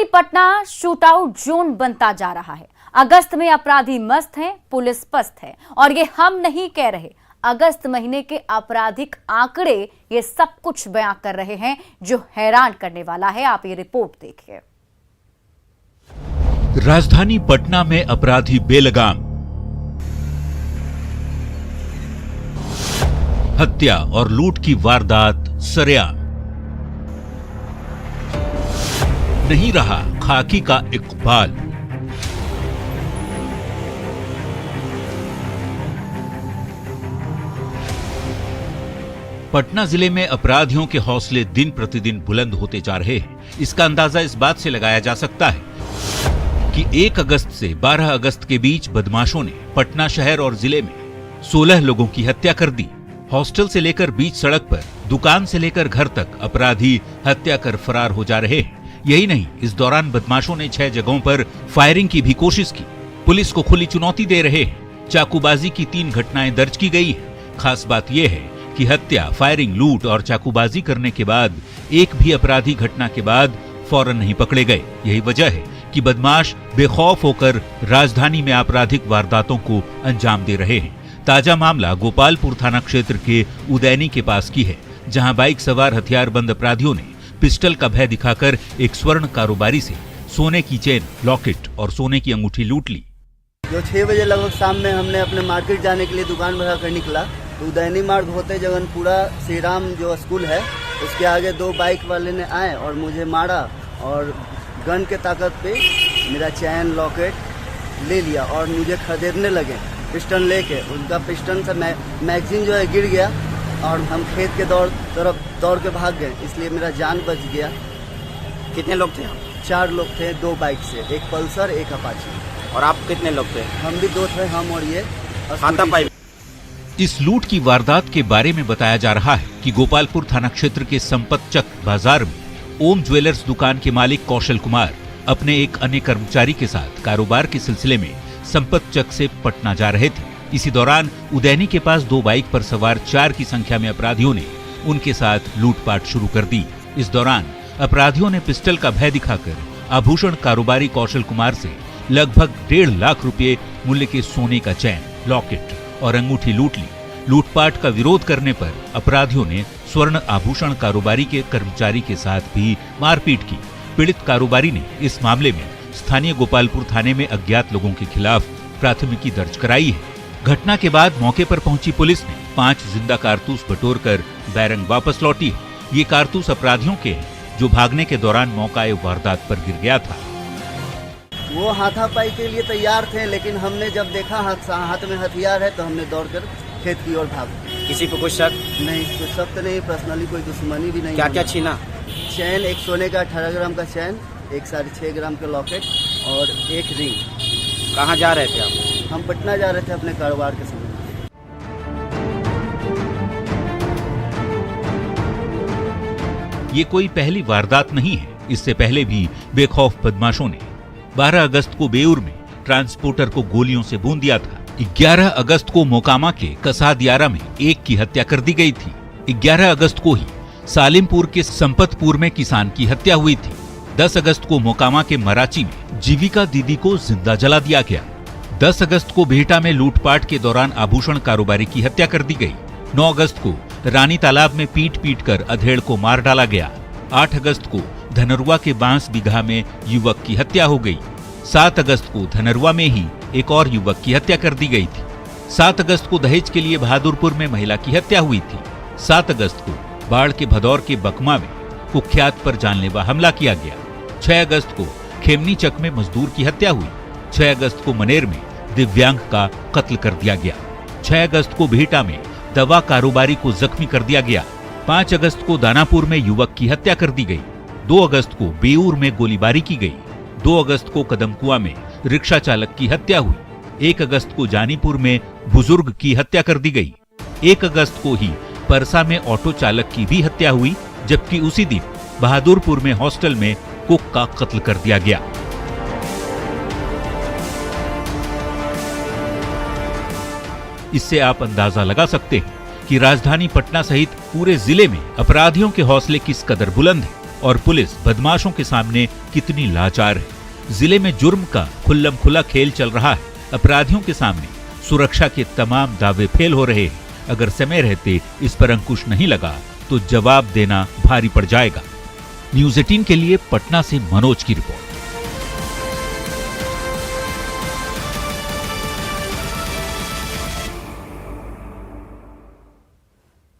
राजधानी Patna shootout zone बनता जा रहा है। अगस्त में अपराधी मस्त हैं, पुलिस पस्त है। और ये हम नहीं कह रहे, अगस्त महीने के आपराधिक आंकड़े ये सब कुछ बयां कर रहे हैं, जो हैरान करने वाला है। आप ये रिपोर्ट देखिए। राजधानी पटना में अपराधी बेलगाम, हत्या और लूट की वारदात सरेआम। नहीं रहा खाकी का इकबाल। पटना जिले में अपराधियों के हौसले दिन प्रतिदिन बुलंद होते जा रहे हैं। इसका अंदाजा इस बात से लगाया जा सकता है कि 1 अगस्त से 12 अगस्त के बीच बदमाशों ने पटना शहर और जिले में 16 लोगों की हत्या कर दी। हॉस्टल से लेकर बीच सड़क पर, दुकान से लेकर घर तक अपराधी हत्या कर फरार हो जा रहे हैं। यही नहीं, इस दौरान बदमाशों ने 6 जगहों पर फायरिंग की भी कोशिश की। पुलिस को खुली चुनौती दे रहे हैं। चाकूबाजी की 3 घटनाएं दर्ज की गई हैं। खास बात यह है कि हत्या, फायरिंग, लूट और चाकूबाजी करने के बाद एक भी अपराधी घटना के बाद फौरन नहीं पकड़े गए। यही वजह है कि बदमाश बेखौफ होकर राजधानी में आपराधिक वारदातों को अंजाम दे रहे हैं। ताजा मामला गोपालपुर थाना क्षेत्र के उदैनी के पास की है, जहां बाइक सवार हथियारबंद अपराधियों ने पिस्टल का भय दिखाकर एक स्वर्ण कारोबारी से सोने की चेन, लॉकेट और सोने की अंगूठी लूट ली। जो 6 बजे लगभग शाम में हमने अपने मार्केट जाने के लिए दुकान बढ़ा कर निकला, तो उदैनी मार्ग होते जगनपुरा श्री राम जो स्कूल है, उसके आगे 2 बाइक वाले ने आए और मुझे मारा और गन के ताकत पे मेरा चैन, लॉकेट ले लिया और मुझे खदेड़ने लगे पिस्टन लेके। उनका पिस्टन से मैगजीन जो है गिर गया और हम खेत के तरफ दौड़ के भाग गए, इसलिए मेरा जान बच गया। कितने लोग थे आप? 4 लोग थे, 2 बाइक से, एक पल्सर, एक अपाची। और आप कितने लोग थे? हम भी 2 थे, हम और ये हाथापाई। इस लूट की वारदात के बारे में बताया जा रहा है कि गोपालपुर थाना क्षेत्र के संपतचक बाजार में ओम ज्वेलर्स दुकान के मालिक कौशल कुमार अपने एक अन्य कर्मचारी के साथ कारोबार के सिलसिले में संपतचक से पटना जा रहे थे। इसी दौरान उदैनी के पास 2 बाइक पर सवार 4 की संख्या में अपराधियों ने उनके साथ लूटपाट शुरू कर दी। इस दौरान अपराधियों ने पिस्टल का भय दिखाकर आभूषण कारोबारी कौशल कुमार से लगभग 1.5 लाख रुपए मूल्य के सोने का चैन, लॉकेट और अंगूठी लूट ली। लूटपाट का विरोध करने पर अपराधियों ने स्वर्ण आभूषण कारोबारी के कर्मचारी के साथ भी मारपीट की। पीड़ित कारोबारी ने इस मामले में स्थानीय गोपालपुर थाने में अज्ञात लोगों के खिलाफ प्राथमिकी दर्ज कराई है। घटना के बाद मौके पर पहुंची पुलिस ने 5 जिंदा कारतूस बटोरकर बैरंग वापस लौटी है। ये कारतूस अपराधियों के हैं, जो भागने के दौरान मौका वारदात पर गिर गया था। वो हाथापाई के लिए तैयार थे, लेकिन हमने जब देखा हाथ में हथियार है तो हमने दौड़कर खेत की ओर भाग। किसी पे कोई शक नहीं? कोई शक तो नहीं, पर्सनली कोई दुश्मनी भी नहीं। क्या क्या छीना? चैन, एक सोने का 18 ग्राम का चैन, एक 6.5 ग्राम का लॉकेट और एक रिंग। कहाँ जा रहे थे आप? हम पटना जा रहे थे अपने कारोबार के समय। ये कोई पहली वारदात नहीं है। इससे पहले भी बेखौफ बदमाशों ने 12 अगस्त को बेऊर में ट्रांसपोर्टर को गोलियों से भून दिया था। 11 अगस्त को मोकामा के कसादियारा में एक की हत्या कर दी गई थी। 11 अगस्त को ही सालिमपुर के संपतपुर में किसान की हत्या हुई थी। 10 अगस्त को मोकामा के मराची में जीविका दीदी को जिंदा जला दिया गया। 10 अगस्त को बिहटा में लूटपाट के दौरान आभूषण कारोबारी की हत्या कर दी गई। 9 अगस्त को रानी तालाब में पीट कर अधेड़ को मार डाला गया। 8 अगस्त को धनरुआ के बांस बिघा में युवक की हत्या हो गई। 7 अगस्त को धनरुआ में ही एक और युवक की हत्या कर दी गई थी। 7 अगस्त को दहेज के लिए बहादुरपुर में महिला की हत्या हुई थी। 7 अगस्त को बाढ़ के भदौर के बकमा में कुख्यात पर जानलेवा हमला किया गया। 6 अगस्त को खेमनीचक में मजदूर की हत्या हुई। 6 अगस्त को मनेर में दिव्यांग का कत्ल कर दिया गया। 6 अगस्त को बिहटा में दवा कारोबारी को जख्मी कर दिया गया। 5 अगस्त को दानापुर में युवक की हत्या कर दी गई। 2 अगस्त को बेऊर में गोलीबारी की गई। 2 अगस्त को कदमकुआ में रिक्शा चालक की हत्या हुई। 1 अगस्त को जानीपुर में बुजुर्ग की हत्या कर दी गई। 1 अगस्त को ही परसा में ऑटो चालक की भी हत्या हुई, जबकि उसी दिन बहादुरपुर में हॉस्टल में कुक का कत्ल कर दिया गया। इससे आप अंदाजा लगा सकते हैं कि राजधानी पटना सहित पूरे जिले में अपराधियों के हौसले किस कदर बुलंद हैं। और पुलिस बदमाशों के सामने कितनी लाचार है। जिले में जुर्म का खुल्लम खुला खेल चल रहा है। अपराधियों के सामने सुरक्षा के तमाम दावे फेल हो रहे हैं। अगर समय रहते इस पर अंकुश नहीं लगा तो जवाब देना भारी पड़ जाएगा। न्यूज़ 18 के लिए पटना से मनोज की रिपोर्ट।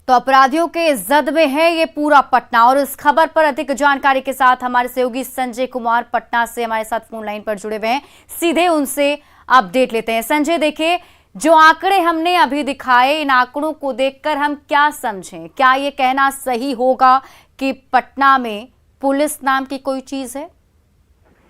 तो अपराधियों के जद में है ये पूरा पटना, और इस खबर पर अधिक जानकारी के साथ हमारे सहयोगी संजय कुमार पटना से हमारे साथ फोन लाइन पर जुड़े हुए हैं। सीधे उनसे अपडेट लेते हैं। संजय, देखिए, जो आंकड़े हमने अभी दिखाए, इन आंकड़ों को देखकर हम क्या समझें? क्या ये कहना सही होगा कि पटना में पुलिस नाम की कोई चीज है?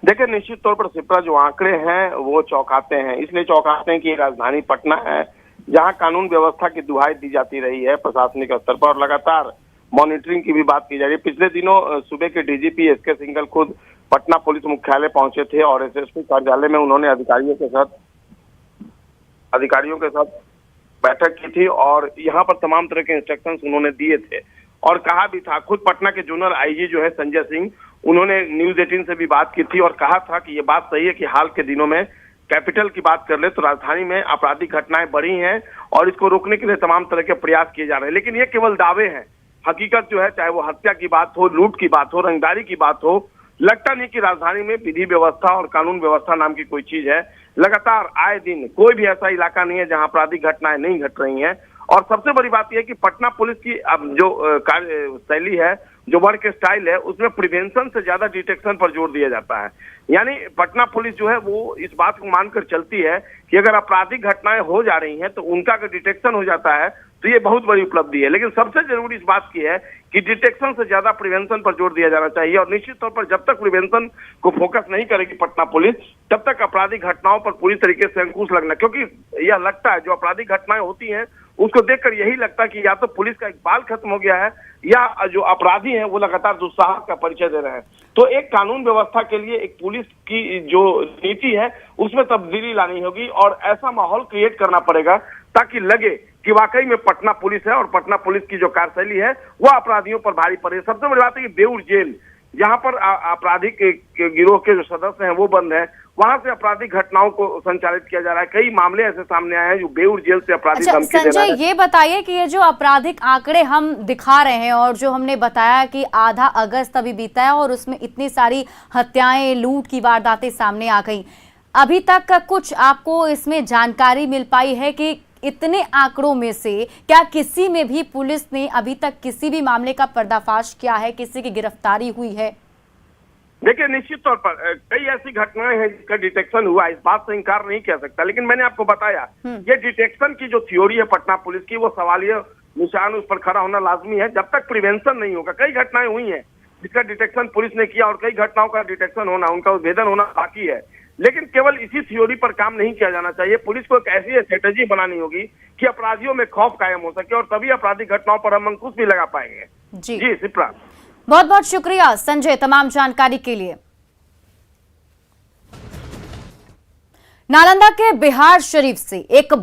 देखिए, निश्चित तौर पर सिप्रा, जो आंकड़े हैं वो चौंकाते हैं। इसलिए चौंकाते हैं कि राजधानी पटना है, जहां कानून व्यवस्था की दुहाई दी जाती रही है प्रशासनिक स्तर पर, और लगातार मॉनिटरिंग की भी बात की जा रही है। पिछले दिनों सूबे के डीजीपी एसके सिंघल खुद पटना पुलिस मुख्यालय पहुंचे थे और एसएसपी कार्यालय में उन्होंने अधिकारियों के साथ बैठक की थी और यहाँ पर तमाम तरह के इंस्ट्रक्शंस उन्होंने दिए थे और कहा भी था। खुद पटना के जोनल आईजी जो है संजय सिंह, उन्होंने न्यूज़ 18 से भी बात की थी और कहा था कि ये बात सही है कि हाल के दिनों में कैपिटल की बात कर ले तो राजधानी में आपराधिक घटनाएं बढ़ी हैं और इसको रोकने के लिए तमाम तरह के प्रयास किए जा रहे हैं। लेकिन ये केवल दावे हैं। हकीकत जो है, चाहे वो हत्या की बात हो, लूट की बात हो, रंगदारी की बात हो, लगता नहीं कि राजधानी में विधि व्यवस्था और कानून व्यवस्था नाम की कोई चीज है। लगातार आए दिन कोई भी ऐसा इलाका नहीं है जहां आपराधिक घटनाएं नहीं घट रही हैं। और सबसे बड़ी बात यह है कि पटना पुलिस की अब जो कार्य शैली है, जो वर्क स्टाइल है, उसमें प्रिवेंशन से ज्यादा डिटेक्शन पर जोर दिया जाता है। यानी पटना पुलिस जो है वो इस बात को मानकर चलती है कि अगर आपराधिक घटनाएं हो जा रही हैं तो उनका अगर डिटेक्शन हो जाता है तो ये बहुत बड़ी उपलब्धि है। लेकिन सबसे जरूरी इस बात की है कि डिटेक्शन से ज्यादा प्रिवेंशन पर जोर दिया जाना चाहिए और निश्चित तौर पर जब तक प्रिवेंशन को फोकस नहीं करेगी पटना पुलिस, तब तक आपराधिक घटनाओं पर पूरी तरीके से अंकुश लगना, क्योंकि यह लगता है जो आपराधिक घटनाएं होती हैं उसको देखकर यही लगता है कि या तो पुलिस का इकबाल खत्म हो गया है या जो अपराधी हैं वो लगातार दुस्साहस का परिचय दे रहे हैं। तो एक कानून व्यवस्था के लिए एक पुलिस की जो नीति है उसमें तब्दीली लानी होगी और ऐसा माहौल क्रिएट करना पड़ेगा ताकि लगे कि वाकई में पटना पुलिस है और पटना पुलिस की जो कार्यशैली है वो अपराधियों पर भारी पड़े। सबसे बड़ी बात है कि बेऊर जेल, जहां पर आपराधिक गिरोह के जो सदस्य हैं वो बंद हैं, वहां से आपराधिक घटनाओं को संचालित किया जा रहा है। कई मामले ऐसे सामने आए हैं जो बेऊर जेल से अपराधी धमकी दे रहे हैं। संजय, ये बताइए कि ये जो आपराधिक आंकड़े हम दिखा रहे हैं और जो हमने बताया कि आधा अगस्त अभी बीता है और उसमें इतनी सारी हत्याएं, लूट की वारदातें सामने आ गई, अभी तक कुछ आपको इसमें जानकारी मिल पाई है कि इतने आंकड़ों में से क्या किसी में भी पुलिस ने अभी तक किसी भी मामले का पर्दाफाश किया है, किसी की गिरफ्तारी हुई है? देखिए, निश्चित तौर पर कई ऐसी घटनाएं हैं जिसका डिटेक्शन हुआ, इस बात से इंकार नहीं किया सकता। लेकिन मैंने आपको बताया ये डिटेक्शन की जो थ्योरी है पटना पुलिस की, वो सवालिया निशान उस पर खड़ा होना लाजमी है। जब तक प्रिवेंशन नहीं होगा, कई घटनाएं हुई हैं जिसका डिटेक्शन पुलिस ने किया और कई घटनाओं का डिटेक्शन होना, उनका उद्भेदन होना बाकी है। लेकिन केवल इसी थ्योरी पर काम नहीं किया जाना चाहिए। पुलिस को एक ऐसी स्ट्रेटेजी बनानी होगी कि अपराधियों में खौफ कायम हो सके और तभी आपराधिक घटनाओं पर हम अंकुश भी लगा पाएंगे। जी सिप्रा, बहुत बहुत शुक्रिया संजय तमाम जानकारी के लिए। नालंदा के बिहार शरीफ से एक